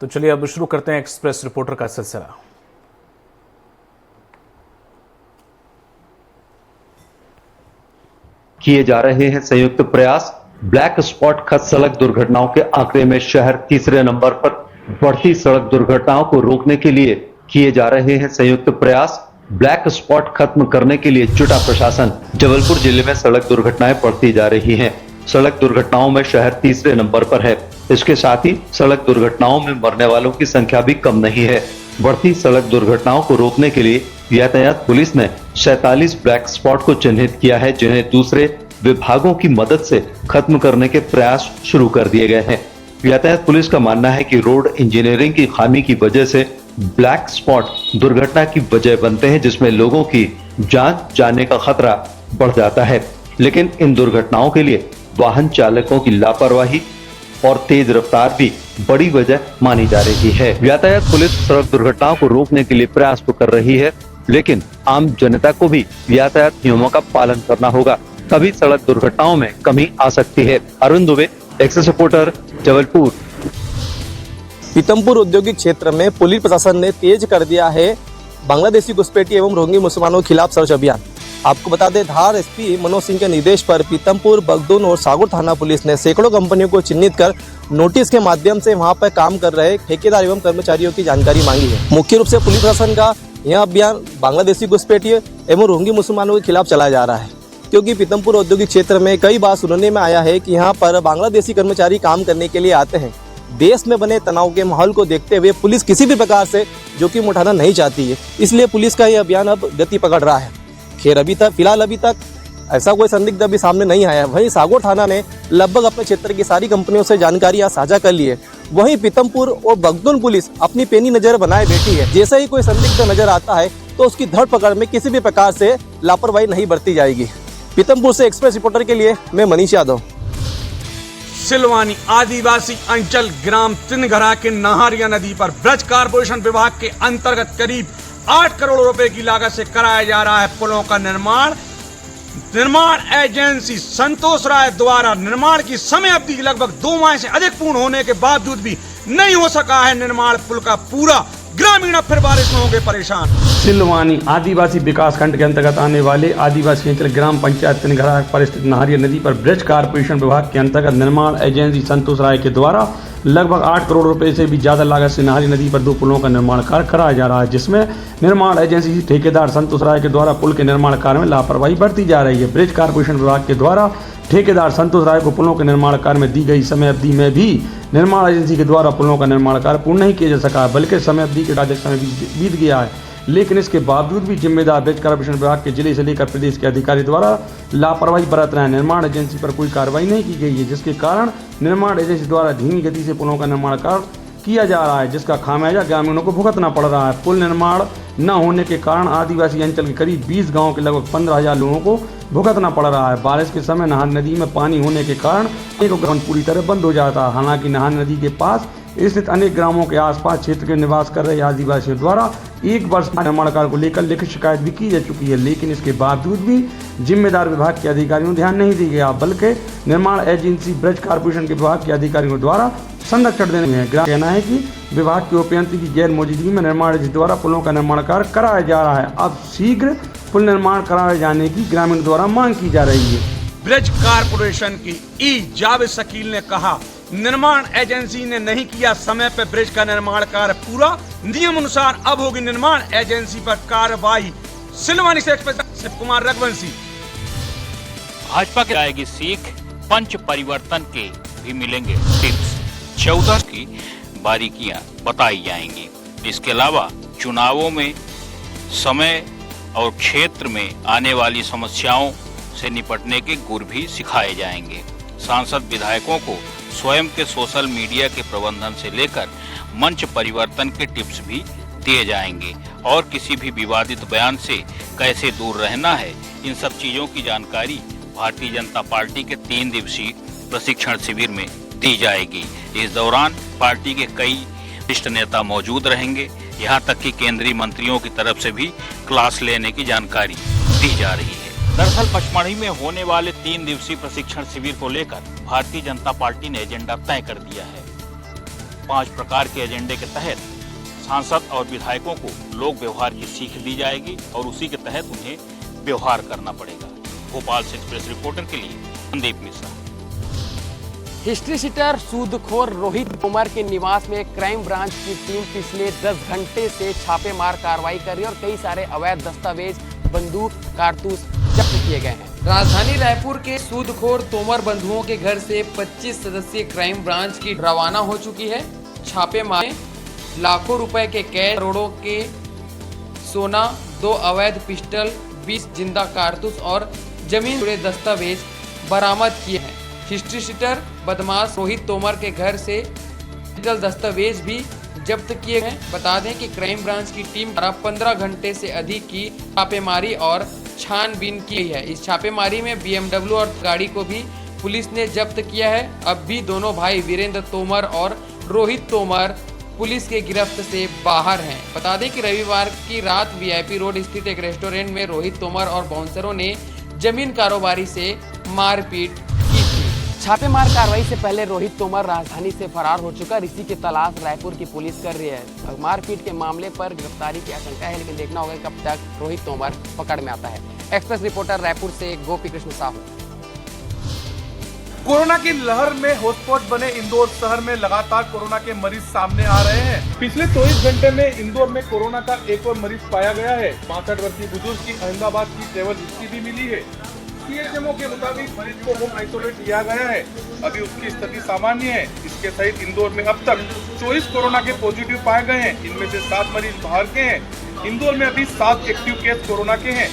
तो चलिए अब शुरू करते हैं एक्सप्रेस रिपोर्टर का सिलसिला। किए जा रहे हैं संयुक्त प्रयास। ब्लैक स्पॉट खत सड़क दुर्घटनाओं के आंकड़े में शहर तीसरे नंबर पर। बढ़ती सड़क दुर्घटनाओं को रोकने के लिए किए जा रहे हैं संयुक्त प्रयास। ब्लैक स्पॉट खत्म करने के लिए जुटा प्रशासन। जबलपुर जिले में सड़क दुर्घटनाएं बढ़ती जा रही हैं। सड़क दुर्घटनाओं में शहर तीसरे नंबर पर है। इसके साथ ही सड़क दुर्घटनाओं में मरने वालों की संख्या भी कम नहीं है। बढ़ती सड़क दुर्घटनाओं को रोकने के लिए यातायात पुलिस ने 47 ब्लैक स्पॉट को चिन्हित किया है, जिन्हें दूसरे विभागों की मदद से खत्म करने के प्रयास शुरू कर दिए गए हैं। यातायात पुलिस का मानना है कि रोड इंजीनियरिंग की खामी की वजह से ब्लैक स्पॉट दुर्घटना की वजह बनते हैं, जिसमें लोगों की जान जाने का खतरा बढ़ जाता है। लेकिन इन दुर्घटनाओं के लिए वाहन चालकों की लापरवाही और तेज रफ्तार भी बड़ी वजह मानी जा रही है। यातायात पुलिस सड़क दुर्घटनाओं को रोकने के लिए प्रयास तो कर रही है, लेकिन आम जनता को भी यातायात नियमों का पालन करना होगा, तभी सड़क दुर्घटनाओं में कमी आ सकती है। Arun Dubey, access reporter, Jabalpur. पीतमपुर औद्योगिक क्षेत्र में पुलिस प्रशासन ने तेज कर दिया है बांग्लादेशी घुसपैठी एवं रोहिंग्या मुसलमानों के खिलाफ सर्च अभियान। आपको बता दें, धार एसपी मनोज सिंह के निर्देश पर पीतमपुर, बगदून और सागौर थाना पुलिस ने सैकड़ों कंपनियों को चिन्हित कर नोटिस के माध्यम से वहां पर काम कर रहे ठेकेदार एवं कर्मचारियों की जानकारी मांगी है। मुख्य रूप से पुलिस प्रशासन का यह अभियान बांग्लादेशी घुसपैठी एवं रोहिंग्या मुसलमानों के खिलाफ चलाया जा रहा है, क्योंकि पीतमपुर औद्योगिक क्षेत्र में कई बार सुनने में आया है कि यहाँ पर बांग्लादेशी कर्मचारी काम करने के लिए आते हैं। देश में बने तनाव के माहौल को देखते हुए पुलिस किसी भी प्रकार से जोखिम उठाना नहीं चाहती है, इसलिए पुलिस का यह अभियान अब गति पकड़ रहा है। खैर फिलहाल अभी तक ऐसा कोई संदिग्ध अभी सामने नहीं आया। वहीं सागौर थाना ने लगभग अपने क्षेत्र की सारी कंपनियों से जानकारियां साझा कर ली है। वहीं पीतमपुर और बगदून पुलिस अपनी पेनी नजर बनाए बैठी है। जैसे ही कोई संदिग्ध नजर आता है तो उसकी धरपकड़ में किसी भी प्रकार से लापरवाही नहीं बरती जाएगी। पीतमपुर से एक्सप्रेस रिपोर्टर के लिए मैं मनीष यादव। सिलवानी आदिवासी अंचल ग्राम तिनघरा के नहारिया नदी पर ब्रज कारपोरेशन विभाग के अंतर्गत करीब 8 करोड़ रुपए की लागत से कराया जा रहा है पुलों का निर्माण। निर्माण एजेंसी संतोष राय द्वारा निर्माण की समय अवधि लगभग 2 माह से अधिक पूर्ण होने के बावजूद भी नहीं हो सका है निर्माण पुल का पूरा। ग्रामीण अब फिर बारिश में होंगे परेशान। सिलवानी आदिवासी विकास खंड के अंतर्गत आने वाले आदिवासी अंचल ग्राम पंचायत तिनघरा पर स्थित नहारिया नदी पर ब्रज कारपोरेशन विभाग के अंतर्गत निर्माण एजेंसी संतोष राय के द्वारा लगभग 8 करोड़ रुपए से भी ज्यादा लागत से नहारिया नदी पर 2 पुलों का निर्माण कार्य कराया जा रहा है, जिसमें निर्माण एजेंसी ठेकेदार संतोष राय के द्वारा पुल के निर्माण कार्य में लापरवाही बरती जा रही है। ब्रिज कारपोरेशन विभाग के द्वारा ठेकेदार संतोष राय को पुलों के निर्माण कार्य में दी गई समय अवधि में भी निर्माण एजेंसी के द्वारा पुलों का निर्माण कार्य पूर्ण नहीं किया जा सका, बल्कि समय अवधि के अधिक समय बीत गया है। लेकिन इसके बावजूद भी जिम्मेदार ब्रिज कारपोरेशन विभाग के जिले से लेकर प्रदेश के अधिकारी द्वारा लापरवाही बरत रहे हैं। निर्माण एजेंसी पर कोई कार्रवाई नहीं की गई है, जिसके कारण निर्माण एजेंसी द्वारा धीमी गति से पुलों का निर्माण कार्य किया जा रहा है, जिसका खामियाजा ग्रामीणों को भुगतना पड़ रहा है। पुल निर्माण न होने के कारण आदिवासी अंचल के करीब 20 गाँव के लगभग 15,000 लोगों को भुगतना पड़ रहा है। बारिश के समय नहान नदी में पानी होने के कारण एक ग्राम पूरी तरह बंद हो जाता है। हालांकि नहान नदी के पास स्थित अनेक ग्रामों के आसपास क्षेत्र के निवास कर रहे आदिवासियों द्वारा 1 वर्ष निर्माण कार्य को लेकर लिखित शिकायत भी की जा चुकी है, लेकिन इसके बावजूद भी जिम्मेदार विभाग के अधिकारियों को ध्यान नहीं दिया गया, बल्कि निर्माण एजेंसी ब्रज कारपोरेशन के विभाग के अधिकारियों द्वारा संरक्षण देने हैं। कहना है कि विभाग के उपयंत्री की गैर मौजूदगी में निर्माण एजेंसी द्वारा पुलों का निर्माण कार्य कराया जा रहा है। अब शीघ्र पुल निर्माण कराए जाने की ग्रामीण द्वारा मांग की जा रही है। ब्रिज कारपोरेशन की ई जावेद शकील ने कहा, निर्माण एजेंसी ने नहीं किया समय पर ब्रिज का निर्माण कार्य पूरा, नियम अनुसार अब होगी निर्माण एजेंसी पर कार्रवाई। सिलवानी से एक्सप्रेस कुमार रघुवंशी। भाजपा की आएगी सीख, पंच परिवर्तन के भी मिलेंगे टिप्स, 14 की बारीकियां बताई जाएंगी। इसके अलावा चुनावों में समय और क्षेत्र में आने वाली समस्याओं से निपटने के गुर भी सिखाए जाएंगे। सांसद विधायकों को स्वयं के सोशल मीडिया के प्रबंधन से लेकर मंच परिवर्तन के टिप्स भी दिए जाएंगे और किसी भी विवादित बयान से कैसे दूर रहना है, इन सब चीजों की जानकारी भारतीय जनता पार्टी के 3 दिवसीय प्रशिक्षण शिविर में दी जाएगी। इस दौरान पार्टी के कई वरिष्ठ नेता मौजूद रहेंगे, यहां तक कि केंद्रीय मंत्रियों की तरफ से भी क्लास लेने की जानकारी दी जा रही है। दरअसल पचमढ़ी में होने वाले 3 दिवसीय प्रशिक्षण शिविर को लेकर भारतीय जनता पार्टी ने एजेंडा तय कर दिया है। 5 प्रकार के एजेंडे के तहत सांसद और विधायकों को लोक व्यवहार की सीख दी जाएगी और उसी के तहत उन्हें व्यवहार करना पड़ेगा। भोपाल से एक्सप्रेस रिपोर्टर के लिए संदीप मिश्रा। हिस्ट्री शीटर सूदखोर रोहित तोमर के निवास में क्राइम ब्रांच की टीम पिछले 10 घंटे से छापेमार कार्रवाई कर रही है और कई सारे अवैध दस्तावेज, बंदूक, कारतूस जब्त किए गए हैं। राजधानी रायपुर के सूदखोर तोमर बंधुओं के घर से 25 सदस्यीय क्राइम ब्रांच की रवाना हो चुकी है। छापेमार लाखों रुपए के कैश, करोड़ों के सोना, 2 अवैध पिस्टल, 20 जिंदा कारतूस और जमीन जुड़े दस्तावेज बरामद किए हैं। हिस्ट्री शीटर बदमाश रोहित तोमर के घर से डिजिटल दस्तावेज भी जब्त किए हैं। बता दें कि क्राइम ब्रांच की टीम द्वारा 15 घंटे से अधिक की छापेमारी और छानबीन की है। इस छापेमारी में BMW और गाड़ी को भी पुलिस ने जब्त किया है। अब भी दोनों भाई वीरेंद्र तोमर और रोहित तोमर पुलिस के गिरफ्त से बाहर हैं। बता दें कि रविवार की रात VIP रोड स्थित एक रेस्टोरेंट में रोहित तोमर और बाउंसरों ने जमीन कारोबारी से मारपीट की थी। छापेमार कार्रवाई से पहले रोहित तोमर राजधानी से फरार हो चुका है। इसी की तलाश रायपुर की पुलिस कर रही है। मारपीट के मामले पर गिरफ्तारी की आशंका है, लेकिन देखना होगा कब तक रोहित तोमर पकड़ में आता है। एक्सप्रेस रिपोर्टर रायपुर से गोपी कृष्ण साहू। कोरोना की लहर में हॉटस्पॉट बने इंदौर शहर में लगातार कोरोना के मरीज सामने आ रहे हैं। पिछले 24 घंटे में इंदौर में कोरोना का एक और मरीज पाया गया है। 65 वर्षीय बुजुर्ग की अहमदाबाद की ट्रेवल हिस्ट्री भी मिली है। CHMO के मुताबिक मरीज को होम आइसोलेट किया गया है। अभी उसकी स्थिति सामान्य है। इसके सहित इंदौर में अब तक 24 कोरोना के पॉजिटिव पाए गए हैं। इनमें से 7 मरीज बाहर के हैं। इंदौर में अभी 7 एक्टिव केस कोरोना के हैं।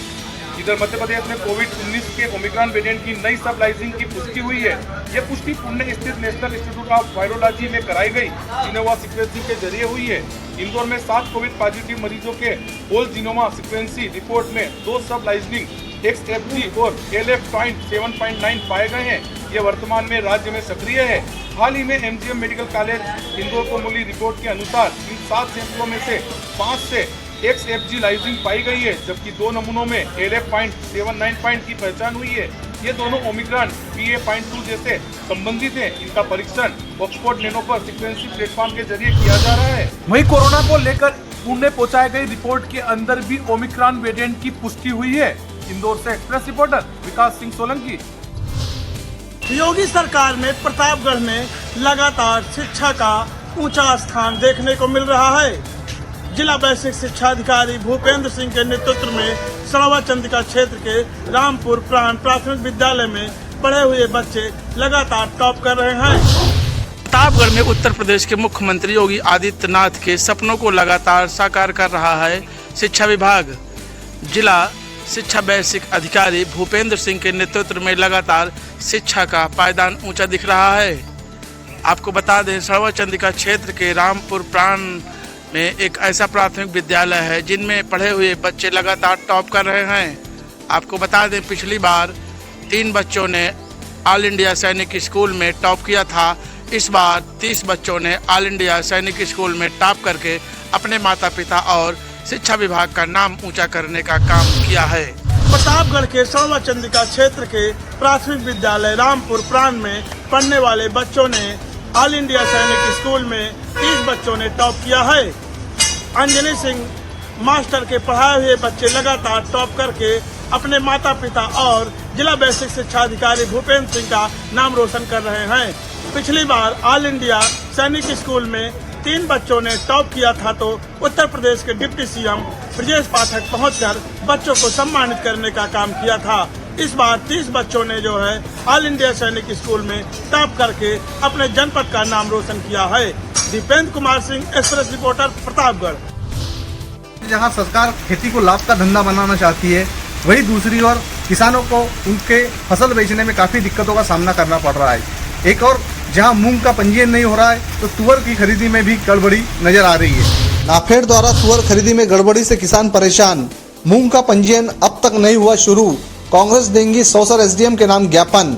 इधर मध्य प्रदेश में कोविड-19 के ओमिक्रॉन वेरिएंट की नई सब लाइजिंग की पुष्टि हुई है। यह पुष्टि पुणे स्थित नेशनल इंस्टीट्यूट ऑफ वायरोलॉजी में कराई गई जीनोमा सीक्वेंसिंग के जरिए हुई है। इंदौर में 7 कोविड पॉजिटिव मरीजों के होल जीनोमा सीक्वेंसिंग रिपोर्ट में 2 सब लाइजिंग XFG और LF.7.9 पाए गए हैं। ये वर्तमान में राज्य में सक्रिय है। हाल ही में MGM मेडिकल कॉलेज इंदौर को मिली रिपोर्ट के अनुसार इन 7 सैंपलों में से 5 से XFG लाइजिंग पाई गई है, जबकि 2 नमूनों में LF.7.9 की पहचान हुई है। ये दोनों ओमिक्रॉन BA.2 जैसे संबंधित हैं। इनका परीक्षण ऑक्सफोर्ड नैनोपर सीक्वेंसिंग प्लेटफॉर्म के जरिए किया जा रहा है। वहीं कोरोना को लेकर पुणे पहुंचाई गई रिपोर्ट के अंदर भी ओमिक्रॉन वेरिएंट की पुष्टि हुई है। इंदौर से एक्सप्रेस रिपोर्टर विकास सिंह सोलंकी। योगी सरकार में प्रतापगढ़ में लगातार शिक्षा का ऊंचा स्थान देखने को मिल रहा है। जिला बेसिक शिक्षा अधिकारी भूपेंद्र सिंह के नेतृत्व में सड़वा चंद्रिका क्षेत्र के रामपुर प्राण प्राथमिक विद्यालय में पढ़े हुए बच्चे लगातार टॉप कर रहे हैं। प्रतापगढ़ में उत्तर प्रदेश के मुख्यमंत्री योगी आदित्यनाथ के सपनों को लगातार साकार कर रहा है शिक्षा विभाग। जिला शिक्षा बेसिक अधिकारी भूपेंद्र सिंह के नेतृत्व में लगातार शिक्षा का पायदान ऊंचा दिख रहा है। आपको बता दें, सड़वा चंद्रिका क्षेत्र के रामपुर प्राण में एक ऐसा प्राथमिक विद्यालय है जिनमें पढ़े हुए बच्चे लगातार टॉप कर रहे हैं। आपको बता दें, पिछली बार 3 बच्चों ने ऑल इंडिया सैनिक स्कूल में टॉप किया था। इस बार 30 बच्चों ने ऑल इंडिया सैनिक स्कूल में टॉप करके अपने माता पिता और शिक्षा विभाग का नाम ऊंचा करने का काम किया है। प्रतापगढ़ के सड़वा चंद्रिका क्षेत्र के प्राथमिक विद्यालय रामपुर प्राण में पढ़ने वाले बच्चों ने ऑल इंडिया सैनिक स्कूल में 30 बच्चों ने टॉप किया है। अंजनी सिंह मास्टर के पढ़ाए हुए बच्चे लगातार टॉप करके अपने माता पिता और जिला बेसिक शिक्षा अधिकारी भूपेंद्र सिंह का नाम रोशन कर रहे हैं। पिछली बार ऑल इंडिया सैनिक स्कूल में 3 बच्चों ने टॉप किया था, तो उत्तर प्रदेश के डिप्टी CM ब्रजेश पाठक पहुंचकर बच्चों को सम्मानित करने का काम किया था। इस बार 30 बच्चों ने जो है ऑल इंडिया सैनिक स्कूल में टॉप करके अपने जनपद का नाम रोशन किया है। Dipendra Kumar Singh, express reporter, Pratapgarh. जहां सरकार खेती को लाभ का धंधा बनाना चाहती है, वहीं दूसरी ओर किसानों को उनके फसल बेचने में काफी दिक्कतों का सामना करना पड़ रहा है। एक और जहां मूंग का पंजीयन नहीं हो रहा है, तो तुअर की खरीदी में भी गड़बड़ी नजर आ रही है। नाफेड द्वारा तुअर खरीदी में गड़बड़ी से किसान परेशान। मूंग का पंजीयन अब तक नहीं हुआ शुरू। कांग्रेस देंगी सौसर SDM के नाम ज्ञापन।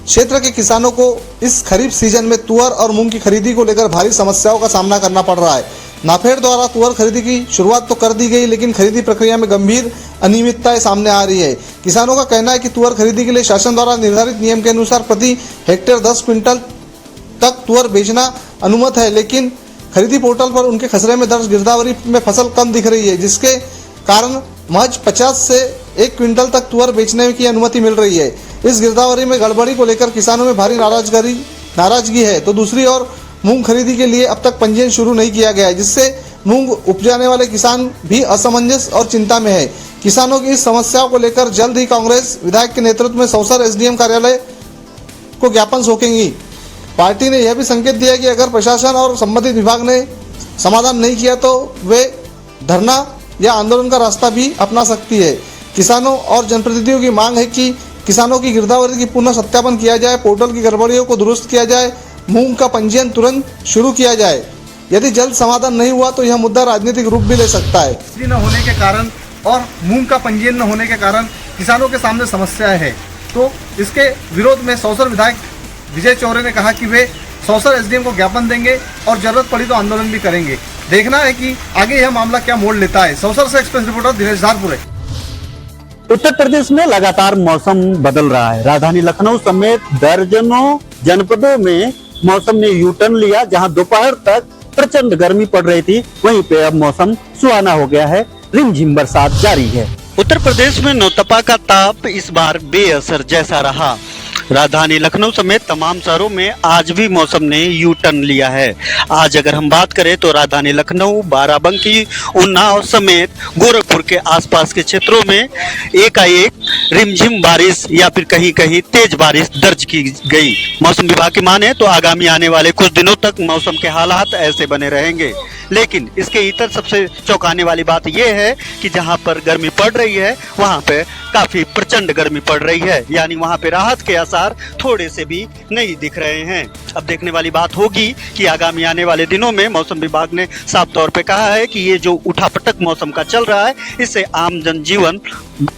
क्षेत्र के किसानों को इस खरीफ सीजन में तुअर और मूंग की खरीदी को लेकर भारी समस्याओं का सामना करना पड़ रहा है। नाफेड द्वारा तुअर खरीदी की शुरुआत तो कर दी गई, लेकिन खरीदी प्रक्रिया में गंभीर अनियमितताएं सामने आ रही है। किसानों का कहना है कि तुअर खरीदी के लिए शासन द्वारा निर्धारित नियम के अनुसार प्रति हेक्टेयर 10 क्विंटल तक तुअर बेचना अनुमत है, लेकिन खरीदी पोर्टल पर उनके खसरे में दर्ज गिरदावरी में फसल कम दिख रही है, जिसके कारण महज 50 से 1 क्विंटल तक तुअर बेचने की अनुमति मिल रही है। इस गिरदावरी में गड़बड़ी को लेकर किसानों में भारी नाराजगी है। तो दूसरी ओर मूंग खरीदी के लिए अब तक पंजीयन शुरू नहीं किया गया है, जिससे मूंग उपजाने वाले किसान भी असमंजस और चिंता में है। किसानों की इस समस्याओं को लेकर जल्द ही कांग्रेस विधायक के नेतृत्व में सौसर एसडीएम कार्यालय को ज्ञापन सौंपेगी। पार्टी ने यह भी संकेत दिया कि अगर प्रशासन और संबंधित विभाग ने समाधान नहीं किया तो वे धरना या आंदोलन का रास्ता भी अपना सकती है। किसानों और जनप्रतिनिधियों की मांग है कि किसानों की गिरदावरी की पुनः सत्यापन किया जाए, पोर्टल की गड़बड़ियों को दुरुस्त किया जाए, मूंग का पंजीयन तुरंत शुरू किया जाए। यदि जल्द समाधान नहीं हुआ तो यह मुद्दा राजनीतिक रूप भी ले सकता है। बिजली न होने के कारण और मूंग का पंजीयन न होने के कारण किसानों के सामने समस्याएं है। तो इसके विरोध में सौसर विधायक विजय चौरे ने कहा कि वे सौसर एसडीएम को ज्ञापन देंगे और जरूरत पड़ी तो आंदोलन भी करेंगे। देखना है कि आगे यह मामला क्या मोड़ लेता है। सौसर से एक्सप्रेस रिपोर्टर दिनेश धारपुरे। उत्तर प्रदेश में लगातार मौसम बदल रहा है। राजधानी लखनऊ समेत दर्जनों जनपदों में मौसम ने यू टर्न लिया। जहां दोपहर तक प्रचंड गर्मी पड़ रही थी, वहीं पे अब मौसम सुहाना हो गया है। रिमझिम बरसात जारी है। उत्तर प्रदेश में नौतपा का ताप इस बार बेअसर जैसा रहा। राजधानी लखनऊ समेत तमाम शहरों में आज भी मौसम ने यू टर्न लिया है। आज अगर हम बात करें तो राजधानी लखनऊ, बाराबंकी, उन्नाव समेत गोरखपुर के आसपास के क्षेत्रों में एकाएक रिमझिम बारिश या फिर कहीं कहीं तेज बारिश दर्ज की गई। मौसम विभाग की माने तो आगामी आने वाले कुछ दिनों तक मौसम के हालात ऐसे बने रहेंगे। लेकिन इसके इतर सबसे चौंकाने वाली बात यह है कि जहां पर गर्मी पड़ रही है वहां पे काफी प्रचंड गर्मी पड़ रही है, यानी वहां पे राहत के आसार थोड़े से भी नहीं दिख रहे हैं। अब देखने वाली बात होगी कि आगामी आने वाले दिनों में मौसम विभाग ने साफ तौर पे कहा है कि ये जो उठापटक मौसम का चल रहा है, इससे आम जनजीवन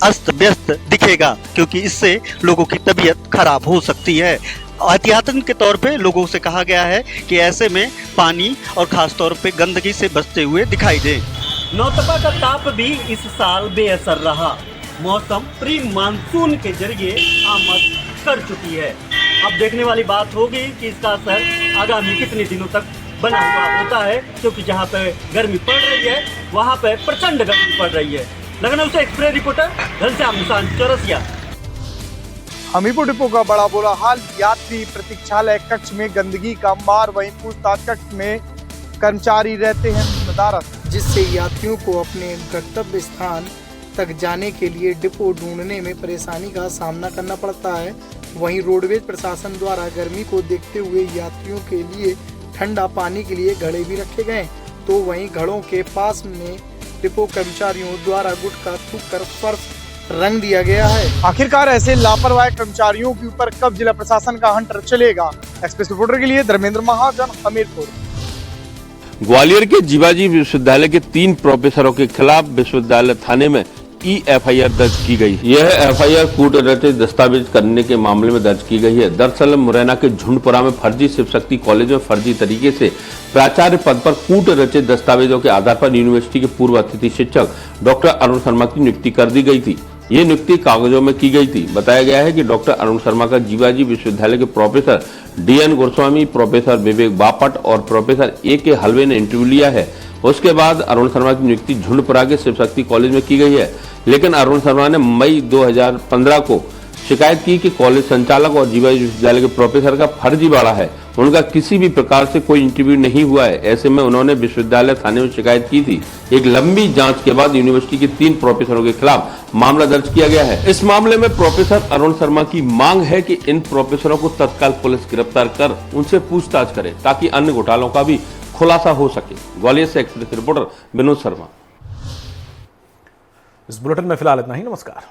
अस्त व्यस्त दिखेगा, क्योंकि इससे लोगों की तबीयत खराब हो सकती है। एहतियातन के तौर पे लोगों से कहा गया है कि ऐसे में पानी और खास तौर पे गंदगी से बचते हुए दिखाई दे। नौतपा का ताप भी इस साल बेअसर रहा। मौसम प्री मानसून के जरिए आमद कर चुकी है। अब देखने वाली बात होगी कि इसका असर आगामी कितने दिनों तक बना हुआ होता है, क्योंकि जहाँ पे गर्मी पड़ रही है वहाँ पे प्रचंड गर्मी पड़ रही है। लखनऊ से एक्सप्रेस रिपोर्टर घनश्याम निशान चौरसिया। हमीरपुर डिपो का बड़ा बुरा हाल। यात्री प्रतीक्षालय कक्ष में गंदगी का अंबार, वहीं पूछताछ कक्ष में कर्मचारी रहते हैं नदारद, जिससे यात्रियों को अपने गंतव्य स्थान तक जाने के लिए डिपो ढूंढने में परेशानी का सामना करना पड़ता है। वहीं रोडवेज प्रशासन द्वारा गर्मी को देखते हुए यात्रियों के लिए ठंडा पानी के लिए घड़े भी रखे गए, तो वहीं घड़ों के पास में डिपो कर्मचारियों द्वारा गुटखा थूककर फर्श रंग दिया गया है। आखिरकार ऐसे लापरवाह कर्मचारियों के ऊपर कब जिला प्रशासन का हंटर चलेगा? एक्सप्रेस रिपोर्टर के लिए धर्मेंद्र महाजन, हमीरपुर। ग्वालियर के जीवाजी विश्वविद्यालय के 3 प्रोफेसरों के खिलाफ विश्वविद्यालय थाने में एफआईआर दर्ज की गई। यह एफआईआर कूट रचित दस्तावेज करने के मामले में दर्ज की गई है। दरअसल मुरैना के झुंडपुरा में फर्जी शिव शक्ति कॉलेज में फर्जी तरीके से प्राचार्य पद पर कूट रचित दस्तावेजों के आधार पर यूनिवर्सिटी के पूर्व अतिथि शिक्षक डॉक्टर अरुण शर्मा की नियुक्ति कर दी गई थी। ये नियुक्ति कागजों में की गई थी। बताया गया है कि डॉक्टर अरुण शर्मा का जीवाजी विश्वविद्यालय के प्रोफेसर डीएन गोस्वामी, प्रोफेसर विवेक बापट और प्रोफेसर ए.के. हलवे ने इंटरव्यू लिया है। उसके बाद अरुण शर्मा की नियुक्ति झुंडपुरा के शिव शक्ति कॉलेज में की गई है। लेकिन अरुण शर्मा ने मई 2015 को शिकायत की कि कॉलेज संचालक और जीवाजी विश्वविद्यालय के प्रोफेसर का फर्जी बाड़ा है, उनका किसी भी प्रकार से कोई इंटरव्यू नहीं हुआ है। ऐसे में उन्होंने विश्वविद्यालय थाने में शिकायत की थी। एक लंबी जांच के बाद यूनिवर्सिटी के 3 प्रोफेसरों के खिलाफ मामला दर्ज किया गया है। इस मामले में प्रोफेसर अरुण शर्मा की मांग है कि इन प्रोफेसरों को तत्काल पुलिस गिरफ्तार कर उनसे पूछताछ करे, ताकि अन्य घोटालों का भी खुलासा हो सके। ग्वालियर से एक्सप्रेस रिपोर्टर विनोद शर्मा। इस बुलेटिन में फिलहाल इतना ही। नमस्कार।